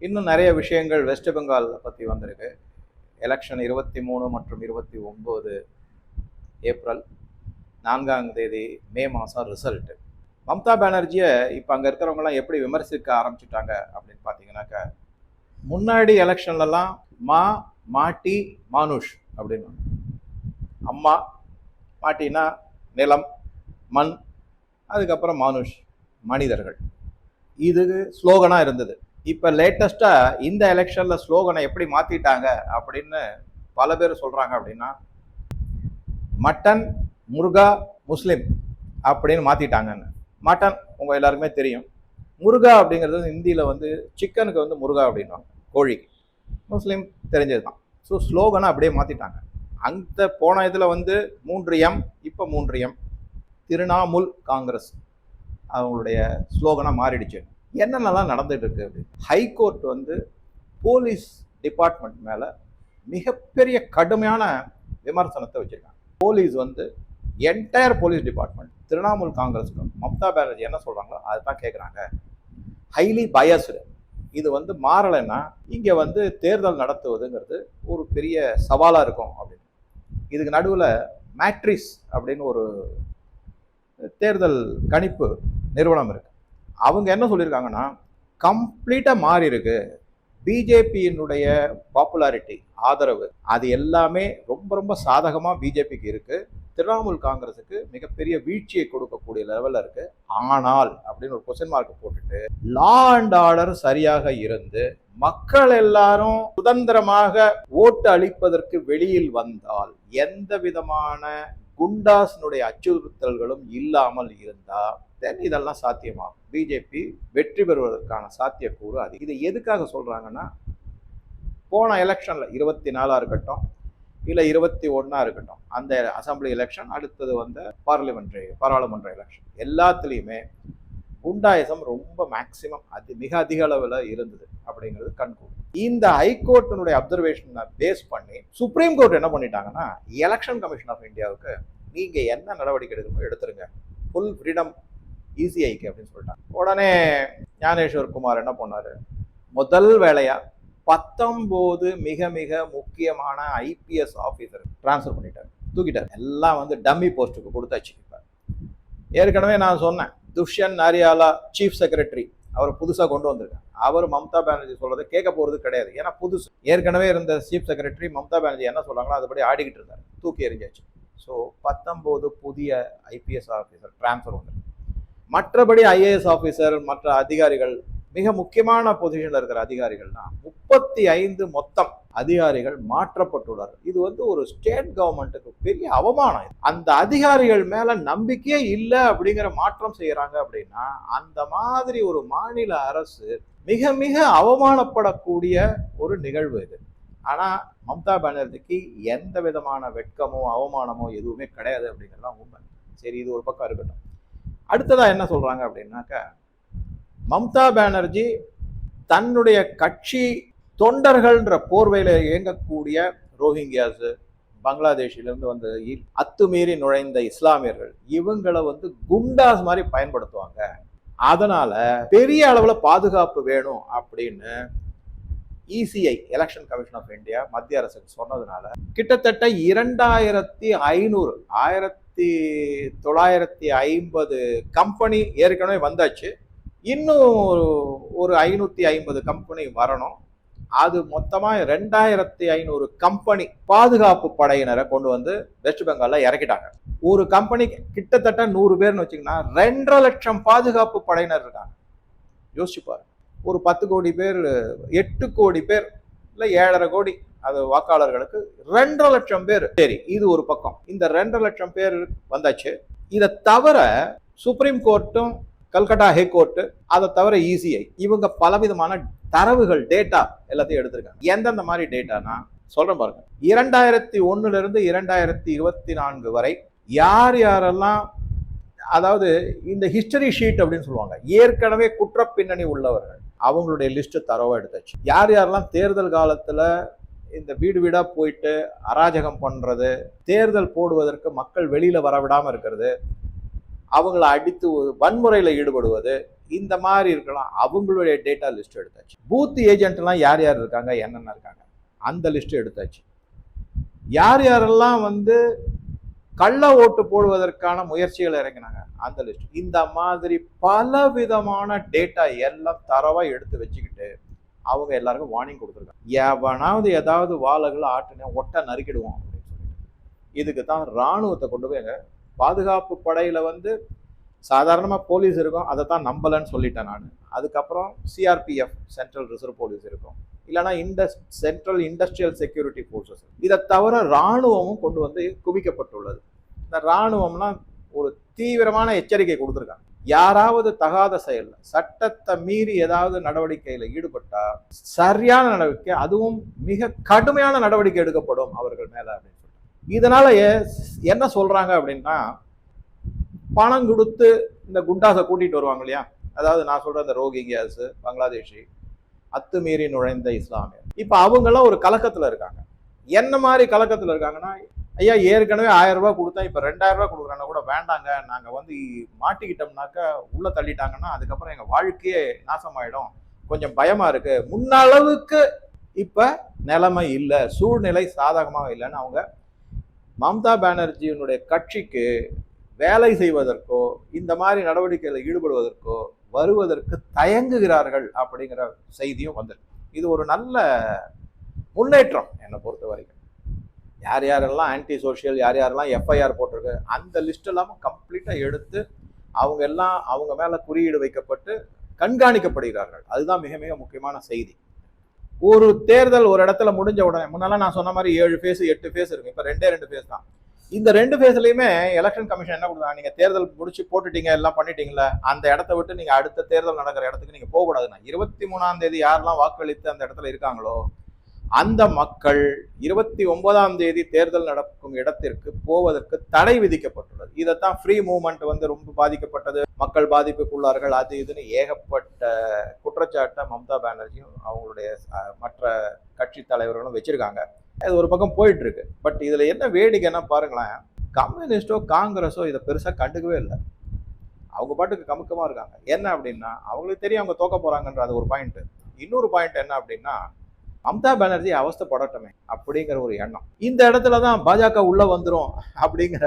இன்னும் நிறைய விஷயங்கள் வெஸ்ட் பெங்கால் பற்றி வந்திருக்கு. எலெக்ஷன் 23 மற்றும் 29 ஏப்ரல் 4ஆம் தேதி மே மாதம் ரிசல்ட்டு. மம்தா பானர்ஜியை இப்போ அங்கே இருக்கிறவங்களாம் எப்படி விமர்சிக்க ஆரம்பிச்சுட்டாங்க அப்படின்னு பார்த்தீங்கன்னாக்கா, முன்னாடி எலெக்ஷன்லலாம் மாட்டி மானுஷ் அப்படின்னு, அம்மா மாட்டினா நிலம் மண், அதுக்கப்புறம் மானுஷ் மனிதர்கள், இது ஸ்லோகனாக இருந்தது. இப்போ லேட்டஸ்ட்டாக இந்த எலெக்ஷனில் ஸ்லோகனை எப்படி மாற்றிட்டாங்க அப்படின்னு பல பேர் சொல்கிறாங்க அப்படின்னா, மட்டன் முருகா முஸ்லீம் அப்படின்னு மாற்றிட்டாங்கன்னு. மட்டன் உங்கள் எல்லாருக்குமே தெரியும். முருகா அப்படிங்கிறது ஹிந்தியில் வந்து சிக்கனுக்கு வந்து முருகா அப்படின்வாங்க, கோழிக்கு. முஸ்லீம் தெரிஞ்சது தான். ஸோ ஸ்லோகனை அப்படியே மாற்றிட்டாங்க. அந்த போன இதில் வந்து 3M, இப்போ 3M, திரிணாமுல் காங்கிரஸ் அவங்களுடைய ஸ்லோகனாக மாறிடுச்சு. என்னென்னலாம் நடந்துட்டு இருக்கு அப்படி, ஹைகோர்ட் வந்து போலீஸ் டிபார்ட்மெண்ட் மேலே மிகப்பெரிய கடுமையான விமர்சனத்தை வச்சிருக்காங்க. போலீஸ் வந்து என்டையர் போலீஸ் டிபார்ட்மெண்ட் திரிணாமுல் காங்கிரஸுக்கும் மம்தா பானர்ஜி என்ன சொல்கிறாங்களோ அதை தான் கேட்குறாங்க. Highly biased. இது வந்து மாறலைன்னா இங்கே வந்து தேர்தல் நடத்துவதுங்கிறது ஒரு பெரிய சவாலாக இருக்கும் அப்படின்னு. இதுக்கு நடுவில் மேட்ரிஸ் அப்படின்னு ஒரு தேர்தல் கணிப்பு நிறுவனம் இருக்கு. அவங்க என்ன சொல்லியிருக்காங்கன்னா, கம்ப்ளீட்டாக மாறி இருக்கு. பிஜேபியினுடைய பாப்புலாரிட்டி, ஆதரவு, அது எல்லாமே ரொம்ப ரொம்ப சாதகமாக பிஜேபிக்கு இருக்கு. திரிணாமுல் காங்கிரஸுக்கு மிகப்பெரிய வீழ்ச்சியை கொடுக்கக்கூடிய லெவலில் இருக்கு. ஆனால் அப்படின்னு ஒரு கொஸ்டின் மார்க் போட்டுட்டு, லா அண்ட் ஆர்டர் சரியாக இருந்து மக்கள் எல்லாரும் சுதந்திரமாக ஓட்டு அளிப்பதற்கு வெளியில் வந்தால், எந்த விதமான குண்டாஸ்னுடைய அச்சுறுத்தல்களும் இல்லாமல் இருந்தா தென் இதெல்லாம் சாத்தியமாகும். பிஜேபி வெற்றி பெறுவதற்கான சாத்தியக்கூறு அதிகம். இதை எதுக்காக சொல்றாங்கன்னா, போன எலெக்ஷன்ல 24 இருக்கட்டும் இல்லை 21 இருக்கட்டும், அந்த அசம்பிளி எலெக்ஷன், அடுத்தது வந்த பாராளுமன்ற எலெக்ஷன், எல்லாத்துலேயுமே குண்டாயிசம் ரொம்ப மேக்சிமம் மிக அதிக அளவில் இருந்தது அப்படிங்கிறது கண்கூடு. இந்த ஹைகோர்ட்டினுடைய அப்சர்வேஷனை பேஸ் பண்ணி சுப்ரீம் கோர்ட் என்ன பண்ணிட்டாங்கன்னா, எலெக்ஷன் கமிஷன் ஆஃப் இந்தியாவுக்கு நீங்க என்ன நடவடிக்கை எடுக்கணுமோ எடுத்துருங்க, ஃபுல் ஃப்ரீடம் இசிஐக்கு அப்படின்னு சொல்லிட்டாங்க. உடனே ஞானேஸ்வர் குமார் என்ன பண்ணாரு, முதல் வேலையா 19 மிக மிக முக்கியமான ஐபிஎஸ் ஆஃபீஸர் டிரான்ஸ்ஃபர் பண்ணிட்டாரு, தூக்கிட்டார். எல்லாம் வந்து டம்மி போஸ்ட்டுக்கு கொடுத்தாச்சு. இப்போ ஏற்கனவே நான் சொன்னேன், துஷ்யந்த் நாரியாலா சீஃப் செக்ரட்டரி, அவர் புதுசாக கொண்டு வந்திருக்காங்க. அவர் மம்தா பானர்ஜி சொல்றதை கேட்க போறது கிடையாது. ஏன்னா புதுசு, ஏற்கனவே இருந்த சீஃப் செக்ரட்டரி மம்தா பானர்ஜி என்ன சொல்றாங்களோ அதுபடி ஆடிக்கிட்டு இருந்தார், தூக்கி எறிஞ்சாச்சு. ஸோ 19 புதிய ஐபிஎஸ் ஆஃபீஸர் டிரான்ஸ்ஃபர் வந்திருக்கு. மற்றபடி ஐஏஎஸ் ஆஃபீஸர், மற்ற அதிகாரிகள், மிக முக்கியமான பொசிஷன்ல இருக்கிற அதிகாரிகள்னா 35 மொத்தம் அதிகாரிகள் மாற்றப்பட்டுள்ளார். இது வந்து ஒரு ஸ்டேட் கவர்மெண்ட்டுக்கு பெரிய அவமானம். அந்த அதிகாரிகள் மேல நம்பிக்கையே இல்லை அப்படிங்கிற மாற்றம் செய்யறாங்க அப்படின்னா, அந்த மாதிரி ஒரு மாநில அரசு மிக மிக அவமானப்படக்கூடிய ஒரு நிகழ்வு இது. ஆனா மம்தா பானர்ஜிக்கு எந்த விதமான வெட்கமோ அவமானமோ எதுவுமே கிடையாது அப்படிங்கிறதுலாம் உண்மை. சரி, இது ஒரு பக்கம் இருக்கட்டும். அடுத்ததா என்ன சொல்றாங்க அப்படின்னாக்கா, மம்தா பானர்ஜி தன்னுடைய கட்சி தொண்டர்கள்ன்ற போர்வையில இயங்கக்கூடிய ரோஹிங்கியாஸ், பங்களாதேஷிலிருந்து வந்த அத்துமீறி நுழைந்த இஸ்லாமியர்கள், இவங்களை வந்து குண்டாஸ் மாதிரி பயன்படுத்துவாங்க. அதனால பெரிய அளவுல பாதுகாப்பு வேணும் அப்படின்னு ECI, election commission of India, மத்திய அரசுக்கு சொன்னதுனால கிட்டத்தட்ட 1950 கம்பெனி ஏற்கனவே வந்தாச்சு. இன்னும் ஒரு 550 கம்பெனி வரணும். அது மொத்தமா 2500 கம்பெனி பாதுகாப்பு படையினரை கொண்டு வந்து வெஸ்ட் பெங்கால்ல இறக்கிட்டாங்க. ஒரு கம்பெனி கிட்டத்தட்ட 100 பேர்னு வச்சுங்கன்னா 2.5 லட்சம் பாதுகாப்பு படையினர் இருக்காங்க. யோசிச்சு பாருங்க, ஒரு 10 கோடி பேர், 8 கோடி பேர், இல்லை 7.5 கோடி அது வாக்காளர்களுக்கு 2.5 லட்சம் பேர். சரி, இது ஒரு பக்கம். இந்த 2.5 லட்சம் பேர் வந்தாச்சு. இதை தவிர சுப்ரீம் கோர்ட்டும் கல்கட்டா ஹைகோர்ட்டு, அதை தவிர இசிஐ, இவங்க பலவிதமான தரவுகள், டேட்டா எல்லாத்தையும் எடுத்திருக்காங்க. எந்தெந்த மாதிரி டேட்டானா சொல்றேன் பாருங்க. 2001 2024 வரை யார் யாரெல்லாம், அதாவது இந்த ஹிஸ்டரி ஷீட் அப்படின்னு சொல்லுவாங்க, ஏற்கனவே குற்ற பின்னணி உள்ளவர்கள், அவங்களுடைய லிஸ்ட் தரவா எடுத்தாச்சு. யார் யாரெல்லாம் தேர்தல் காலத்துல இந்த வீடு வீடா போயிட்டு அராஜகம் பண்றது, தேர்தல் போடுவதற்கு மக்கள் வெளியில வரவிடாம இருக்கிறது, அவங்கள அடித்து வன்முறையில ஈடுபடுவது, இந்த மாதிரி இருக்கலாம். அவங்களுடைய டேட்டா லிஸ்ட் எடுத்தாச்சு. பூத் ஏஜென்ட்லாம் யார் யார் இருக்காங்க, என்னென்ன இருக்காங்க, அந்த லிஸ்ட் எடுத்தாச்சு. யார் யாரெல்லாம் வந்து கள்ள ஓட்டு போடுவதற்கான முயற்சிகள் இறங்கினாங்க, அந்த லிஸ்ட். இந்த மாதிரி பல விதமான டேட்டா எல்லாம் தரவா எடுத்து வச்சுக்கிட்டு அவங்க எல்லாருக்கும் வார்னிங் கொடுத்துருக்காங்க. எவனாவது ஏதாவது வாழகளை ஆட்டுன ஒட்ட நறுக்கிடுவோம் அப்படின்னு சொல்லிட்டு. இதுக்கு தான் ராணுவத்தை கொண்டு போய் எங்க பாதுகாப்பு படையில வந்து சாதாரணமா போலீஸ் இருக்கும், அதை தான் நம்பலன்னு சொல்லிட்டேன் நான். அதுக்கப்புறம் சிஆர்பிஎஃப், சென்ட்ரல் ரிசர்வ் போலீஸ் இருக்கும், இல்லைன்னா சென்ட்ரல் இண்டஸ்ட்ரியல் செக்யூரிட்டி ஃபோர்ஸஸ். இதை தவிர ராணுவமும் கொண்டு வந்து குவிக்கப்பட்டுள்ளது. இந்த ராணுவம்லாம் ஒரு தீவிரமான எச்சரிக்கை கொடுத்துருக்காங்க. யாராவது தகாத செயல், சட்டத்தை மீறி ஏதாவது நடவடிக்கையில ஈடுபட்டா சரியான நடவடிக்கை, அதுவும் மிக கடுமையான நடவடிக்கை எடுக்கப்படும் அவர்கள் மேல அப்படின்னு சொல்லிட்டு. இதனால என்ன சொல்றாங்க அப்படின்னா, பணம் கொடுத்து இந்த குண்டாசை கூட்டிட்டு வருவாங்க இல்லையா, அதாவது நான் சொல்ற இந்த ரோஹிங்கியாஸ், பங்களாதேஷி, அத்துமீறி நுழைந்த இஸ்லாமியர், இப்ப அவங்கெல்லாம் ஒரு கலக்கத்துல இருக்காங்க. என்ன மாதிரி கலக்கத்துல இருக்காங்கன்னா, ஐயா ஏற்கனவே 1000 ரூபாய் கொடுத்தா இப்ப 2000 ரூபாய் கொடுக்குறாங்க கூட வேண்டாங்க, நாங்க வந்து மாட்டிக்கிட்டோம்னாக்கா உள்ள தள்ளிட்டாங்கன்னா அதுக்கப்புறம் எங்க வாழ்க்கையே நாசமாயிடும், கொஞ்சம் பயமா இருக்கு, முன்ன அளவுக்கு இப்ப நிலைமை இல்லை, சூழ்நிலை சாதகமாக இல்லைன்னு அவங்க மம்தா பானர்ஜியினுடைய கட்சிக்கு வேலை செய்வதற்கோ இந்த மாதிரி நடவடிக்கைகளில் ஈடுபடுவதற்கோ வருவதற்கு தயங்குகிறார்கள் அப்படிங்கிற செய்தியும் வந்திருக்கு. இது ஒரு நல்ல முன்னேற்றம் என்னை பொறுத்த வரைக்கும். யார் யாரெல்லாம் ஆன்டி சோஷியல், யார் யாரெல்லாம் எஃப்ஐஆர் போட்டிருக்கு, அந்த லிஸ்ட் எல்லாமே கம்ப்ளீட்டா எடுத்து அவங்க எல்லாம் அவங்க மேல குறியீடு வைக்கப்பட்டு கண்காணிக்கப்படுகிறார்கள். அதுதான் மிக மிக முக்கியமான செய்தி. ஒரு தேர்தல் ஒரு இடத்துல முடிஞ்ச உடனே, முன்னெல்லாம் நான் சொன்ன மாதிரி 7 ஃபேஸ் 8 ஃபேஸ் இருக்கு, இப்ப 2 ஃபேஸ் தான். இந்த 2 ஃபேஸ்லயுமே எலெக்ஷன் கமிஷன் என்ன கொடுத்தாங்க, நீங்க தேர்தல் முடிச்சு போட்டுட்டீங்க, எல்லாம் பண்ணிட்டீங்களா, அந்த இடத்த விட்டு நீங்க அடுத்த தேர்தல் நடக்கிற இடத்துக்கு நீங்க போக கூடாதுன்னா 23ஆம் தேதி யாரெல்லாம் வாக்களித்து அந்த இடத்துல இருக்காங்களோ அந்த மக்கள் 29ஆம் தேதி தேர்தல் நடக்கும் இடத்திற்கு போவதற்கு தடை விதிக்கப்பட்டுள்ளது. இதைத்தான் ஃப்ரீ மூவ்மெண்ட் வந்து ரொம்ப பாதிக்கப்பட்டது, மக்கள் பாதிப்புக்குள்ளார்கள், அது இதுன்னு ஏகப்பட்ட குற்றச்சாட்டை மம்தா பானர்ஜியும் அவங்களுடைய மற்ற கட்சி தலைவர்களும் வச்சிருக்காங்க. அது ஒரு பக்கம் போயிட்டு இருக்கு. பட் இதுல என்ன வேடிக்கைன்னா பாருங்களேன், கம்யூனிஸ்டோ காங்கிரஸோ இதை பெருசா கண்டுக்கவே இல்லை. அவங்க பாட்டுக்கு கமுக்கமா இருக்காங்க. என்ன அப்படின்னா, அவங்களுக்கு தெரியும் அவங்க தோக்க போறாங்கன்ற அது ஒரு பாயிண்ட். இன்னொரு பாயிண்ட் என்ன அப்படின்னா, மம்தா பானர்ஜி அவஸ்தைப்படட்டுமே அப்படிங்கிற ஒரு எண்ணம். இந்த இடத்துலதான் பாஜக உள்ள வந்துரும் அப்படிங்கிற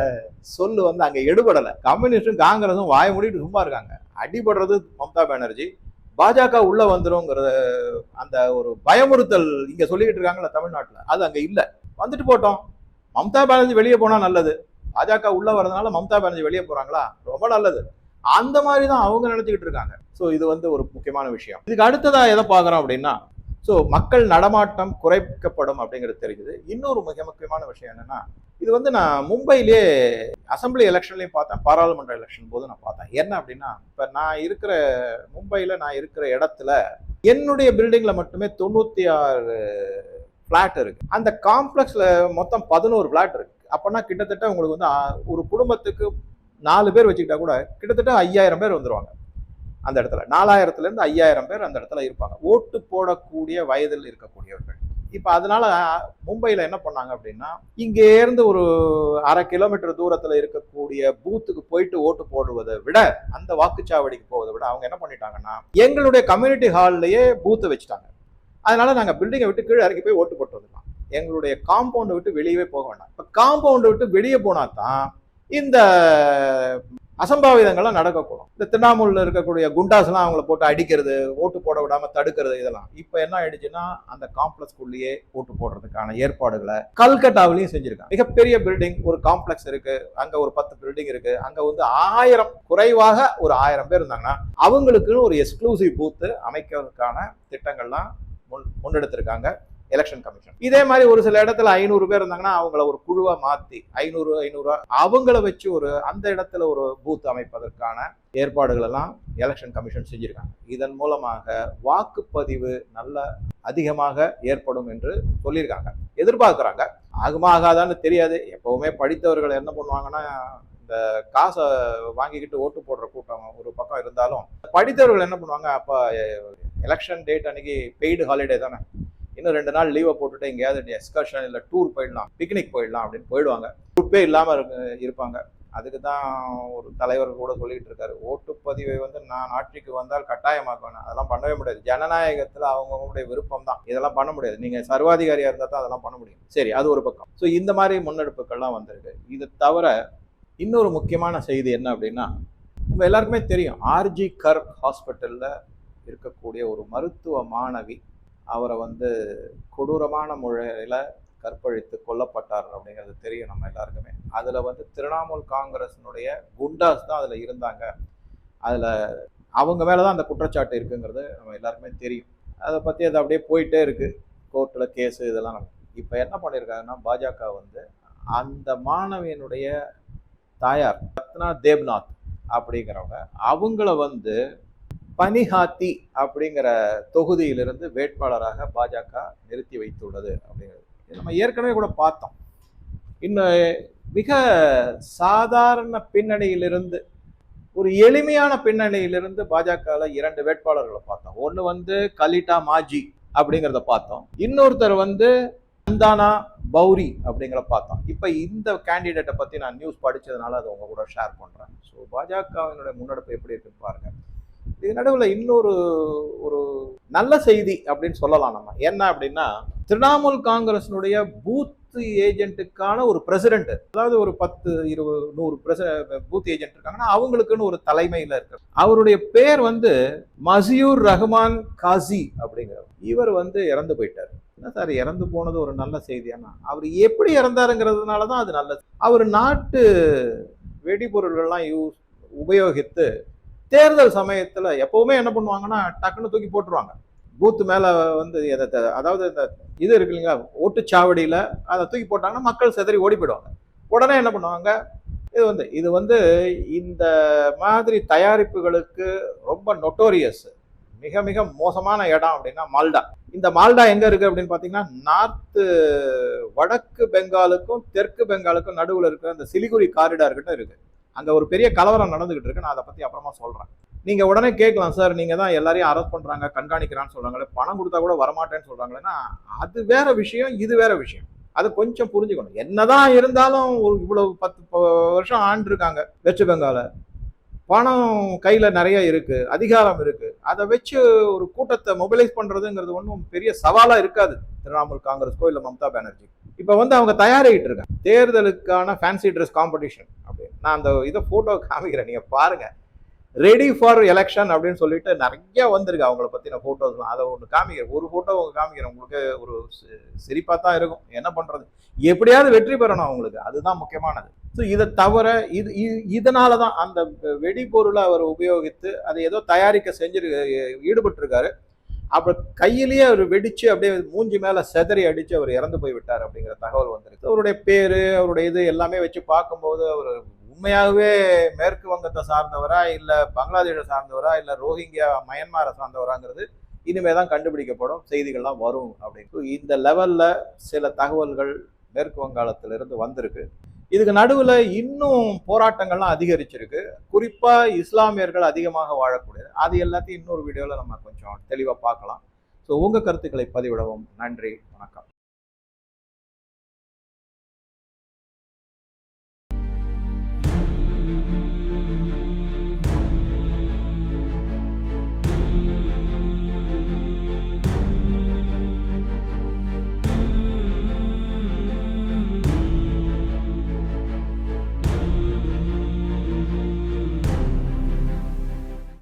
சொல்லு வந்து அங்க எடுபடலை. கம்யூனிஸ்டும் காங்கிரஸும் வாய மூடிட்டு சும்மா இருக்காங்க. அடிபடுறது மம்தா பானர்ஜி, பாஜக உள்ள வந்துருங்கிற அந்த ஒரு பயமுறுத்தல் இங்க சொல்லிக்கிட்டு இருக்காங்கல்ல தமிழ்நாட்டுல, அது அங்க இல்ல. வந்துட்டு போட்டோம், மம்தா பானர்ஜி வெளியே போனா நல்லது, பாஜக உள்ள வரதுனால மம்தா பானர்ஜி வெளியே போறாங்களா, ரொம்ப நல்லது, அந்த மாதிரி தான் அவங்க நினைச்சுக்கிட்டு இருக்காங்க. ஸோ இது வந்து ஒரு முக்கியமான விஷயம். இதுக்கு அடுத்ததா எதை பார்க்குறோம் அப்படின்னா, ஸோ மக்கள் நடமாட்டம் குறைக்கப்படும் அப்படிங்கிறது தெரியுது. இன்னொரு மிக முக்கியமான விஷயம் என்னன்னா, இது வந்து நான் மும்பையிலே அசம்பிளி எலெக்ஷன்லையும் பார்த்தேன், பாராளுமன்ற எலெக்ஷன் போது நான் பார்த்தேன். என்ன அப்படின்னா, இப்போ நான் இருக்கிற மும்பையில் நான் இருக்கிற இடத்துல என்னுடைய பில்டிங்கில் மட்டுமே 96 ஃப்ளாட் இருக்கு. அந்த காம்ப்ளெக்ஸில் மொத்தம் 11 ஃப்ளாட் இருக்கு. அப்போனா கிட்டத்தட்ட உங்களுக்கு வந்து ஒரு குடும்பத்துக்கு 4 பேர் வச்சுக்கிட்டா கூட கிட்டத்தட்ட 5000 பேர் வந்துருவாங்க அந்த இடத்துல. 4000லேருந்து 5000 பேர் அந்த இடத்துல இருப்பாங்க, ஓட்டு போடக்கூடிய வயதில் இருக்கக்கூடியவர்கள். இப்போ அதனால மும்பையில் என்ன பண்ணாங்க அப்படின்னா, இங்கே இருந்து ஒரு 1/2 கிலோமீட்டர் தூரத்தில் இருக்கக்கூடிய பூத்துக்கு போயிட்டு ஓட்டு போடுவதை விட, அந்த வாக்குச்சாவடிக்கு போவதை விட அவங்க என்ன பண்ணிட்டாங்கன்னா, எங்களுடைய கம்யூனிட்டி ஹால்லையே பூத்தை வச்சுட்டாங்க. அதனால நாங்கள் பில்டிங்கை விட்டு கீழே இறங்கி போய் ஓட்டு போட்டு வந்துடலாம், எங்களுடைய காம்பவுண்டை விட்டு வெளியவே போக வேண்டாம். இப்போ காம்பவுண்டை விட்டு வெளியே போனா தான் இந்த அசம்பாவிதங்கள்லாம் நடக்கக்கூடும். இந்த திரிணாமுல்ல இருக்கக்கூடிய குண்டாஸ்லாம் அவங்கள போட்டு அடிக்கிறது, ஓட்டு போட விடாம தடுக்கிறது, இதெல்லாம் இப்போ என்ன ஆயிடுச்சுன்னா, அந்த காம்ப்ளெக்ஸ்குள்ளேயே ஓட்டு போடுறதுக்கான ஏற்பாடுகளை கல்கட்டாவிலையும் செஞ்சிருக்காங்க. மிகப்பெரிய பில்டிங் ஒரு காம்ப்ளெக்ஸ் இருக்கு, அங்க ஒரு 10 பில்டிங் இருக்கு, அங்க வந்து 1000 குறைவாக ஒரு 1000 பேர் இருந்தாங்கன்னா அவங்களுக்குன்னு ஒரு எக்ஸ்க்ளூசிவ் பூத்து அமைக்கிறதுக்கான திட்டங்கள்லாம் முன்னெடுத்திருக்காங்க எலெக்ஷன் கமிஷன். இதே மாதிரி ஒரு சில இடத்துல 500 பேர் இருந்தாங்கன்னா அவங்கள ஒரு குழுவா மாத்தி 500 அவங்கள வச்சு ஒரு அந்த இடத்துல ஒரு பூத் அமைப்பதற்கான ஏற்பாடுகள் எல்லாம் எலெக்ஷன் கமிஷன் செஞ்சிருக்காங்க. இதன் மூலமாக வாக்குப்பதிவு நல்ல அதிகமாக ஏற்படும் என்று சொல்லியிருக்காங்க, எதிர்பார்க்கிறாங்க. ஆகுமா ஆகாதான்னு தெரியாது. எப்பவுமே படித்தவர்கள் என்ன பண்ணுவாங்கன்னா, இந்த காசை வாங்கிக்கிட்டு ஓட்டு போடுற கூட்டம் ஒரு பக்கம் இருந்தாலும், படித்தவர்கள் என்ன பண்ணுவாங்க, அப்ப எலெக்ஷன் டேட் அன்னைக்கு பெய்டு ஹாலிடே தானே, இன்னும் 2 நாள் லீவை போட்டுட்டு எங்கேயாவது எக்ஸ்கர்ஷன் இல்லை டூர் போயிடலாம், பிக்னிக் போயிடலாம் அப்படின்னு போயிடுவாங்க. குரூப்பே இல்லாமல் இருப்பாங்க. அதுக்கு தான் ஒரு தலைவர் கூட சொல்லிட்டு இருக்காரு, ஓட்டுப்பதிவை வந்து நான் ஆட்சிக்கு வந்தால் கட்டாயமாக்குவேன். அதெல்லாம் பண்ணவே முடியாது. ஜனநாயகத்துல அவங்கவுங்களுடைய விருப்பம் தான், இதெல்லாம் பண்ண முடியாது. நீங்க சர்வாதிகாரியா இருந்தா தான் அதெல்லாம் பண்ண முடியும். சரி, அது ஒரு பக்கம். ஸோ இந்த மாதிரி முன்னெடுப்புகள்லாம் வந்திருக்கு. இது தவிர இன்னொரு முக்கியமான செய்தி என்ன அப்படின்னா, உங்க எல்லாருக்குமே தெரியும், ஆர்ஜி கர் ஹாஸ்பிட்டல்ல இருக்கக்கூடிய ஒரு மருத்துவ மாணவி அவரை வந்து கொடூரமான முறையில் கற்பழித்து கொல்லப்பட்டார் அப்படிங்கிறது தெரியும் நம்ம எல்லாருக்குமே. அதில் வந்து திரிணாமுல் காங்கிரஸினுடைய குண்டாஸ் தான் அதில் இருந்தாங்க. அதில் அவங்க மேலே தான் அந்த குற்றச்சாட்டு இருக்குங்கிறது நம்ம எல்லாருக்குமே தெரியும். அதை பற்றி அது அப்படியே போயிட்டே இருக்குது, கோர்ட்டில் கேஸு இதெல்லாம். இப்போ என்ன பண்ணியிருக்காங்கன்னா, பாஜக வந்து அந்த மாணவியினுடைய தாயார் ரத்னா தேவ்நாத் அப்படிங்கிறவங்க, அவங்கள வந்து பனிஹாத்தி அப்படிங்கிற தொகுதியிலிருந்து வேட்பாளராக பாஜக நிறுத்தி வைத்துள்ளது அப்படிங்கிறது நம்ம ஏற்கனவே கூட பார்த்தோம். இன்னும் மிக சாதாரண பின்னணியிலிருந்து, ஒரு எளிமையான பின்னணியிலிருந்து பாஜக 2 வேட்பாளர்களை பார்த்தோம். ஒன்று வந்து கலிட்டா மாஜி அப்படிங்கிறத பார்த்தோம், இன்னொருத்தர் வந்து சந்தானா பௌரி அப்படிங்கிற பார்த்தோம். இப்போ இந்த கேண்டிடேட்டை பற்றி நான் நியூஸ் படித்ததுனால அதை உங்க கூட ஷேர் பண்ணுறேன். ஸோ பாஜகவினுடைய முன்னெடுப்பு எப்படி இருக்குன்னு பாருங்க. இது நடுவில் இன்னொரு ஒரு நல்ல செய்தி அப்படின்னு சொல்லலாம் நம்ம. என்ன அப்படின்னா, திரிணாமுல் காங்கிரஸினுடைய பூத் ஏஜென்ட்டுக்கான ஒரு பிரசிடென்ட், அதாவது ஒரு 10, 20, 100 பூத் ஏஜென்ட் இருக்காங்கன்னா அவங்களுக்குன்னு ஒரு தலைமையில இருக்கு. அவருடைய பேர் வந்து மசியூர் ரஹ்மான் காசி அப்படிங்கிறவர். இவர் வந்து இறந்து போயிட்டார். என்ன சார், இறந்து போனது ஒரு நல்ல செய்தியானா? அவர் எப்படி இறந்தாருங்கிறதுனால தான் அது நல்லது. அவர் நாட்டு வெடிபொருள்கள்லாம் உபயோகித்து தேர்தல் சமயத்துல எப்பவுமே என்ன பண்ணுவாங்கன்னா, டக்குன்னு தூக்கி போட்டுருவாங்க பூத்து மேல வந்து. அதாவது இந்த இது இருக்கு இல்லைங்களா, ஓட்டுச்சாவடியில அதை தூக்கி போட்டாங்கன்னா மக்கள் செதறி ஓடி போயிடுவாங்க. உடனே என்ன பண்ணுவாங்க, இது வந்து இந்த மாதிரி தயாரிப்புகளுக்கு ரொம்ப நொட்டோரியஸ், மிக மிக மோசமான இடம் அப்படின்னா மால்டா. இந்த மால்டா எங்க இருக்கு அப்படின்னு பாத்தீங்கன்னா, வடக்கு பெங்காலுக்கும் தெற்கு பெங்காலுக்கும் நடுவில் இருக்கிற அந்த சிலிகுரி காரிடார் கிட்ட இருக்கு. அங்க ஒரு பெரிய கலவரம் நடந்துகிட்டு இருக்கு. நான் அதை பத்தி அப்புறமா சொல்றேன். நீங்க உடனே கேட்கலாம், சார் நீங்க தான் எல்லாரையும் அரெஸ்ட் பண்றாங்க, கண்காணிக்கிறான்னு சொல்றாங்களே, பணம் கொடுத்தா கூட வரமாட்டேன்னு சொல்றாங்களேன்னா, அது வேற விஷயம், இது வேற விஷயம். அது கொஞ்சம் புரிஞ்சுக்கணும். என்னதான் இருந்தாலும் ஒரு இவ்வளவு 10 வருஷம் ஆண்டு இருக்காங்க வெஸ்ட் பெங்கால, பணம் கையில நிறைய இருக்கு, அதிகாரம் இருக்கு. அதை வச்சு ஒரு கூட்டத்தை மொபிலைஸ் பண்றதுங்கிறது ஒன்றும் பெரிய சவாலா இருக்காது திரிணாமுல் காங்கிரஸ்க்கோ இல்ல மம்தா பானர்ஜி. இப்ப வந்து அவங்க தயாராகிட்டு இருக்காங்க தேர்தலுக்கான ஃபேன்சி ட்ரெஸ் காம்படிஷன் அப்படின்னு. நான் அந்த இதை போட்டோ காமிக்கிறேன், நீங்க பாருங்க. ரெடி ஃபார் எலெக்ஷன் அப்படின்னு சொல்லிட்டு நிறைய வந்திருக்கு அவங்கள பத்தின போட்டோஸ். அதை ஒன்று காமிக்கிறேன், ஒரு போட்டோ காமிக்கிறேன். உங்களுக்கு ஒரு சிரிப்பா தான் இருக்கும். என்ன பண்றது, எப்படியாவது வெற்றி பெறணும் அவங்களுக்கு, அதுதான் முக்கியமானது. ஸோ இதை தவிர இதனாலதான் அந்த வெடிபொருளை அவர் உபயோகித்து அதை ஏதோ தயாரிக்க ஈடுபட்டு இருக்காரு. அப்புறம் கையிலேயே அவர் வெடிச்சு அப்படியே மூஞ்சி மேல செதறி அடிச்சு அவர் இறந்து போய் விட்டார் அப்படிங்கிற தகவல் வந்திருக்கு. அவருடைய பேரு, அவருடைய இது எல்லாமே வச்சு பார்க்கும்போது அவர் உண்மையாகவே மேற்கு வங்கத்தை சார்ந்தவரா இல்ல பங்களாதேஷை சார்ந்தவரா இல்ல ரோஹிங்கியா மயன்மாரை சார்ந்தவராங்கிறது இனிமேதான் கண்டுபிடிக்கப்படும், செய்திகள்லாம் வரும் அப்படின்னு. இந்த லெவல்ல சில தகவல்கள் மேற்கு வங்காளத்திலிருந்து வந்திருக்கு. இதுக்கு நடுவுல இன்னும் போராட்டங்கள்லாம் அதிகரிச்சிருக்கு. குறிப்பா இஸ்லாமியர்கள் அதிகமாக வாழக்கூடியது. அது எல்லாத்தையும் இன்னொரு வீடியோல நம்ம கொஞ்சம் தெளிவா பார்க்கலாம். ஸோ உங்க கருத்துக்களை பதிவிடவும். நன்றி, வணக்கம்.